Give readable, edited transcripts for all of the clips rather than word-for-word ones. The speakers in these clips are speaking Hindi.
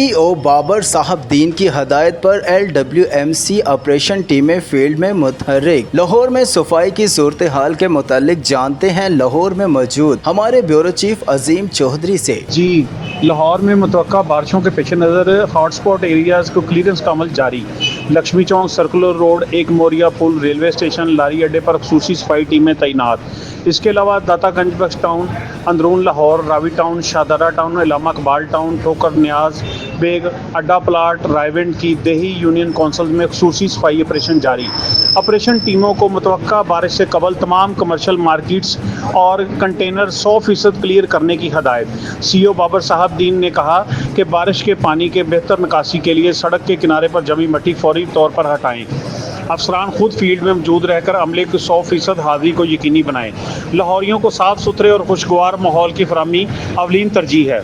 सीईओ बाबर साहबदीन की हदायत पर LWMC ऑपरेशन टीमें फील्ड में मुतहर्रिक। लाहौर में सफाई की सूरत हाल के मुतालिक जानते हैं लाहौर में मौजूद हमारे ब्यूरो चीफ अजीम चौधरी से। जी, लाहौर में मुतवक्का बारिशों के पेश नज़र हॉटस्पॉट एरियाज़ को क्लियरेंस का अमल जारी। लक्ष्मी चौक, सर्कुलर रोड, एक मोरिया पुल, रेलवे स्टेशन, लारी अड्डे पर खसूसी सफाई टीमें तैनात। इसके अलावा दातागंज बख्श टाउन, अंदरून Lahore, Ravi town, Shahdara town, Allama Iqbal town, Thokar Niaz Baig, अड्डा प्लाट, रायविंड की देही यूनियन कौंसल में खसूसी सफाई ऑपरेशन जारी। ऑपरेशन टीमों को मुतवक्का बारिश से कबल तमाम कमर्शल मार्केट्स और कंटेनर 100% क्लियर करने की हदायत। सीईओ बाबर साहबदीन ने कहा कि बारिश के पानी के बेहतर निकासी के लिए सड़क के किनारे पर जमी मिट्टी फौरी तौर पर हटाएं। अफसरान खुद फील्ड में मौजूद रहकर अमले की 100% हाजिरी को यकीनी बनाएं। लाहौरियों को साफ सुथरे और खुशगवार माहौल की फराहमी अवलीन तरजीह है।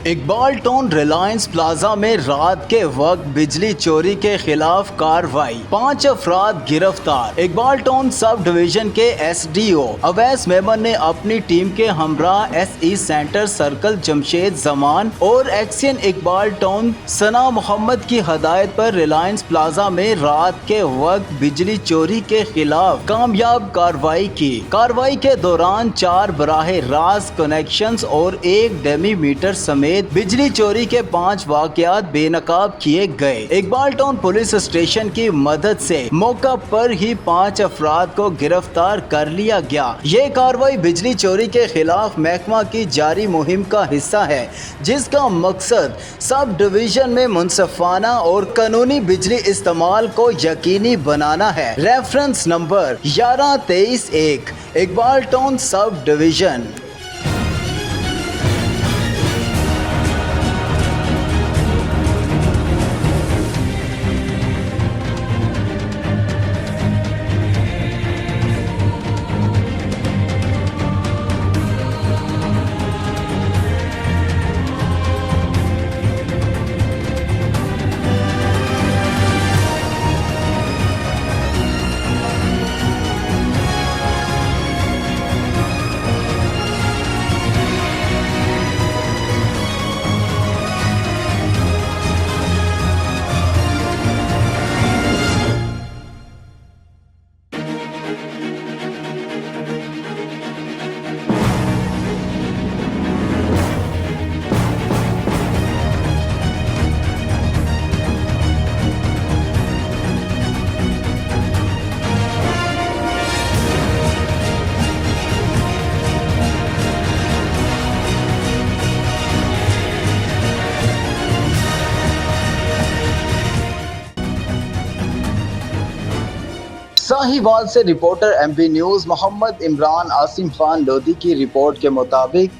इकबाल टाउन रिलायंस प्लाजा में रात के वक्त बिजली चोरी के खिलाफ कार्रवाई, 5 अफराद गिरफ्तार। इकबाल टाउन सब डिवीजन के SDO अवैस मेमन ने अपनी टीम के हमरा SE centre circle Jamshed Zaman और एक्सियन इकबाल टाउन सना मोहम्मद की हदायत पर रिलायंस प्लाजा में रात के वक्त बिजली चोरी के खिलाफ कामयाब कार्रवाई की। कार्रवाई के दौरान 4 बराह रास्त कनेक्शंस और 1 डेमी मीटर समेत बिजली चोरी के 5 वाकयात बेनकाब किए गए। इकबाल टाउन पुलिस स्टेशन की मदद से मौका पर ही 5 अफराद को गिरफ्तार कर लिया गया। ये कार्रवाई बिजली चोरी के खिलाफ महकमा की जारी मुहिम का हिस्सा है, जिसका मकसद सब डिवीजन में मुनसफाना और कानूनी बिजली इस्तेमाल को यकीनी बनाना है। Reference number 1123-1 Iqbal town sub division. Sahiwal से reporter MP news Mohammad Imran Asim Khan Lodhi की रिपोर्ट के मुताबिक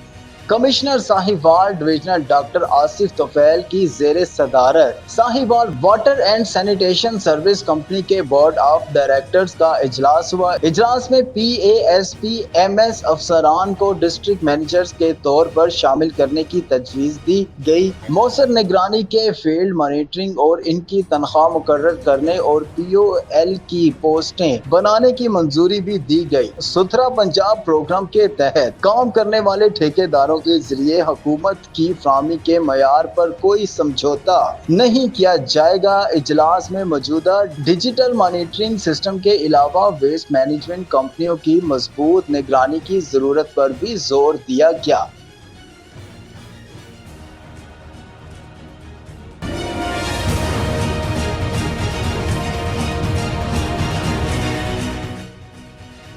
commissioner Sahiwal divisional doctor Asif Tufail की ज़ेरे सदारत Sahiwal water and sanitation service company के बोर्ड ऑफ डायरेक्टर्स का इजलास हुआ। इजलास में PASP MS अफसरान को डिस्ट्रिक्ट मैनेजर्स के तौर पर शामिल करने की तजवीज़ दी गई। मौसर निगरानी के फील्ड मॉनिटरिंग और इनकी तनख्वाह मुकर्रर करने और POL की पोस्टें बनाने की मंजूरी भी दी गई। सुथरा पंजाब प्रोग्राम के तहत काम करने वाले ठेकेदारों के जरिए हुकूमत की फराहमी के मयार पर कोई समझौता नहीं किया जाएगा। इजलास में मौजूदा डिजिटल मॉनिटरिंग सिस्टम के अलावा वेस्ट मैनेजमेंट कंपनियों की मजबूत निगरानी की जरूरत पर भी जोर दिया गया।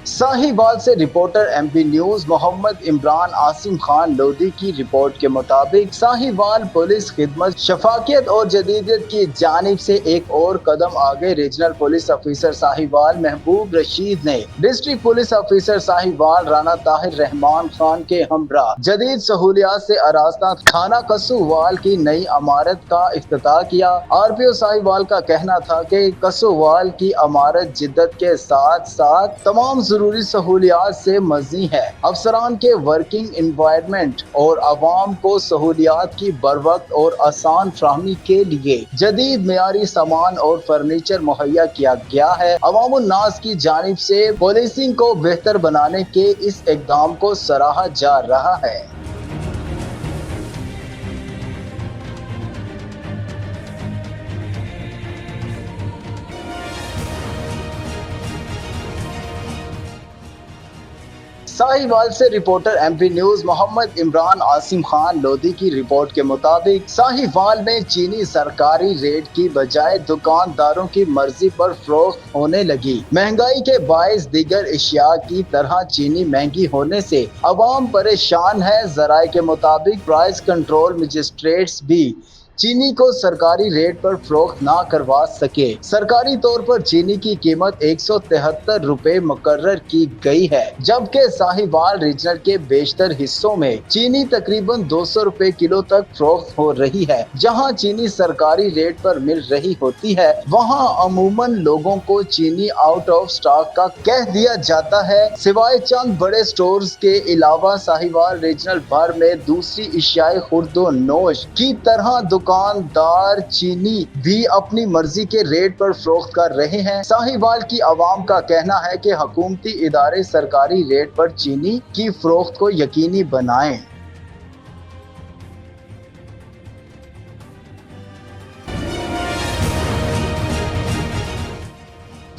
साहिवाल से reporter MP news Mohammad Imran Asim Khan Lodhi की रिपोर्ट के मुताबिक साहिवाल पुलिस खिदमत शफाकियत और जदीदियत की जानिब से एक और कदम आगे रीजनल पुलिस ऑफिसर साहिवाल महबूब रशीद ने district police officer Sahiwal Rana Tahir Rahman Khan के हमरा जदीद सहूलियात से आरास्ता थाना कसुवाल की नई इमारत का इफ्तिताह किया। RPO साहिवाल का कहना था कि कसुवाल की इमारत जिद्दत के साथ साथ तमाम जरूरी सहूलियात से मज़नी है। अफसरान के वर्किंग इन्वायरमेंट और आवाम को सहूलियात की बरवक्त और आसान फ्राहमी के लिए जदीद मेयारी सामान और फर्नीचर मुहैया किया गया है। अवामुन नास की जानिब से पुलिसिंग को बेहतर बनाने के इस इक़दाम को सराहा जा रहा है। साहिवाल से reporter MP news Mohammad Imran Asim Khan Lodhi की रिपोर्ट के मुताबिक साहिवाल में चीनी सरकारी रेट की बजाय दुकानदारों की मर्जी पर फरोख्त होने लगी। महंगाई के बायस दीगर अशिया की तरह चीनी महंगी होने से अवाम परेशान है। जराये के मुताबिक प्राइस कंट्रोल मजिस्ट्रेट्स भी चीनी को सरकारी रेट पर फरोख्त ना करवा सके। सरकारी तौर पर चीनी की कीमत 173 रुपए मुकर्रर की गई है, जबकि साहिवाल रीजनल के बेशतर हिस्सों में चीनी तकरीबन 200 रुपए किलो तक फरोख्त हो रही है। जहां चीनी सरकारी रेट पर मिल रही होती है, वहां अमूमन लोगों को चीनी आउट ऑफ स्टॉक का कह दिया जाता है। सिवाय चंद बड़े स्टोर्स के अलावा साहिवाल रीजनल भर में दूसरी एशियाई खुर्दो नोश की तरह दुकानदार चीनी भी अपनी मर्जी के रेट पर फरोख्त कर रहे हैं। साहिवाल की आवाम का कहना है कि हुकूमती इदारे सरकारी रेट पर चीनी की फरोख्त को यकीनी बनाएं।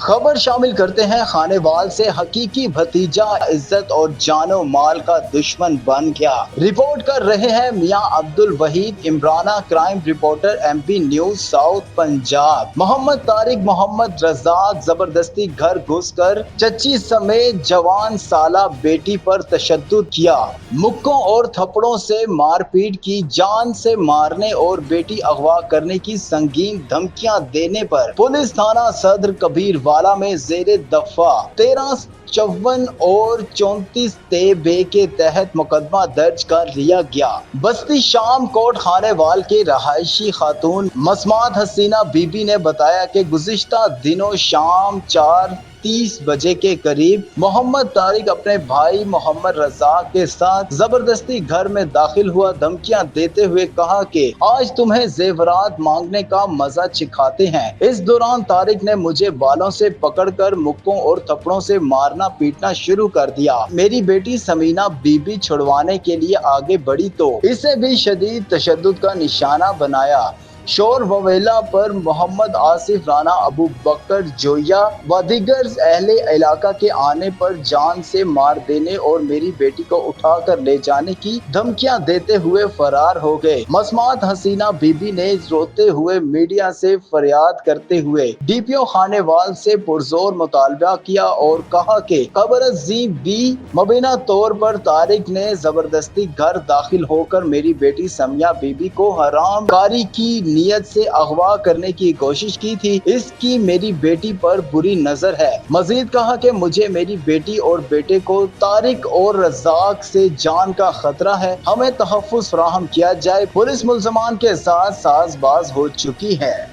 खबर शामिल करते हैं खानेवाल से। हकीकी भतीजा इज्जत और जानो माल का दुश्मन बन गया। रिपोर्ट कर रहे हैं Mian Abdul Waheed Imrana, crime reporter MP news south Punjab. Muhammad Tariq Muhammad Razzaq जबरदस्ती घर घुसकर चच्ची समेत जवान साला बेटी पर तशद्दुद किया। मुक्कों और थप्पड़ों से मारपीट की, जान से मारने और बेटी अगवा करने की संगीन धमकियां देने पर पुलिस थाना सदर कबीर वाला में जेरे दफा 1354 और 34 तेबे के तहत मुकदमा दर्ज कर लिया गया। बस्ती शाम कोट खानेवाल के रहायशी खातून मसमात हसीना बीबी ने बताया कि गुज़िश्ता दिनों शाम 4:30 बजे के करीब मोहम्मद तारिक अपने भाई मोहम्मद रजाक के साथ जबरदस्ती घर में दाखिल हुआ। धमकियां देते हुए कहा कि आज तुम्हें जेवरात मांगने का मजा चिखाते हैं। इस दौरान तारिक ने मुझे बालों से पकड़कर मुक्कों और थप्पड़ों से मारना पीटना शुरू कर दिया। मेरी बेटी समीना बीबी छुड़वाने के लिए आगे बढ़ी तो इसे भी शदीद तशद्दुद का निशाना बनाया। शोर ववेला पर मोहम्मद आसिफ राना, अबू बकर जोया व दीगर अहले इलाका के आने पर जान से मार देने और मेरी बेटी को उठाकर ले जाने की धमकियां देते हुए फरार हो गए। मसमात हसीना बीबी ने रोते हुए मीडिया से फरियाद करते हुए डीपीओ खानेवाल से पुरजोर मुतालबा किया और कहा कि खबरजी बी मुबीना तौर पर तारिक ने जबरदस्ती घर दाखिल होकर मेरी बेटी समिया बीबी को हराम कारी की नियत से अगवा करने की कोशिश की थी। इसकी मेरी बेटी पर बुरी नजर है। मजीद कहा कि मुझे मेरी बेटी और बेटे को तारिक और रजाक से जान का खतरा है, हमें तहफ्फुज़ फराहम किया जाए। पुलिस मुल्ज़मान के साथ साज़बाज हो चुकी है।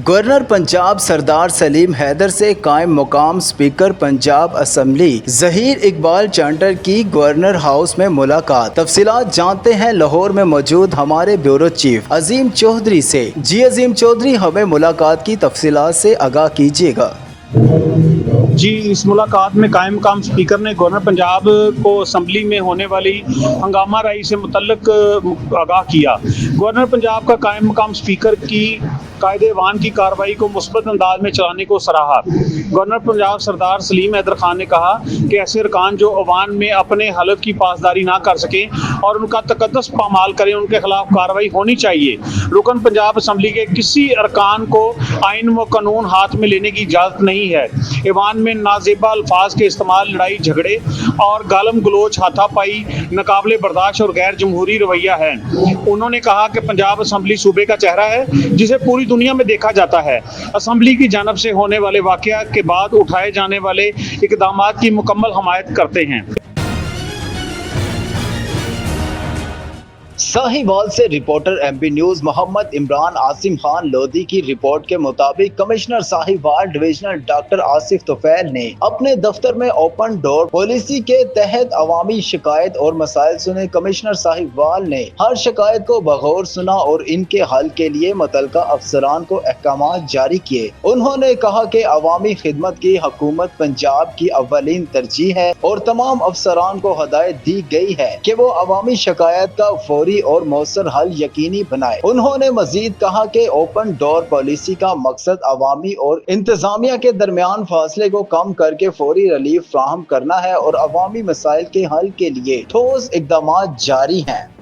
गवर्नर पंजाब सरदार सलीम हैदर से कायम मुकाम स्पीकर पंजाब असम्बली ज़हीर इकबाल चांटर की गवर्नर हाउस में मुलाकात। तफसीलात जानते हैं लाहौर में मौजूद हमारे ब्यूरो चीफ अजीम चौधरी से। जी अजीम चौधरी, हमें मुलाकात की तफसीलात से आगाह कीजिएगा। जी, इस मुलाकात में कायम मकाम स्पीकर ने गवर्नर पंजाब को असम्बली में होने वाली हंगामा राई से मुतल्लिक आगाह किया। गवर्नर पंजाब का कायम मकाम स्पीकर की कायदे-ए-वान की कार्रवाई को मुस्बत अंदाज में चलाने को सराहा। गवर्नर पंजाब सरदार सलीम हैदर खान ने कहा कि ऐसे अरकान जो अवान में अपने हलफ की पासदारी ना कर सकें और उनका तकद्दुस पामाल करें, उनके खिलाफ कार्रवाई होनी चाहिए। रुकन पंजाब असम्बली के किसी अरकान को आइन व कानून हाथ में लेने की इजाज़त नहीं है। ईवान में नाजेबा अल्फाज के इस्तेमाल, लड़ाई झगड़े और गालम गलोच, हाथापाई नाकाबिले बर्दाश्त और गैर जमहूरी रवैया है। उन्होंने कहा कि पंजाब असम्बली सूबे का चेहरा है जिसे पूरी दुनिया में देखा जाता है। असम्बली की जानब से होने वाले वाक़या के बाद उठाए जाने वाले इक़दामात की मुकम्मल हमायत करते हैं। साहिवाल से reporter MP news Mohammad Imran Asim Khan Lodhi की रिपोर्ट के मुताबिक commissioner Sahiwal divisional doctor Asif Tufail ने अपने दफ्तर में ओपन डोर पॉलिसी के तहत अवामी शिकायत और मसाइल सुने। कमिश्नर साहिवाल ने हर शिकायत को बगौर सुना और इनके हल के लिए मुतल्लिका अफसरान को अहकाम जारी किए। उन्होंने कहा कि अवामी खिदमत की हुकूमत पंजाब की अव्वलीन तरजीह है और तमाम अफसरान को हदायत दी गई है कि वो अवामी शिकायत का फौरी और मौसर हल यकीनी बनाए। उन्होंने मजीद कहा कि ओपन डोर पॉलिसी का मकसद अवामी और इंतजामिया के दरमियान फासले को कम करके फौरी रिलीफ फ्राहम करना है और अवामी मसाइल के हल के लिए ठोस इकदाम जारी हैं।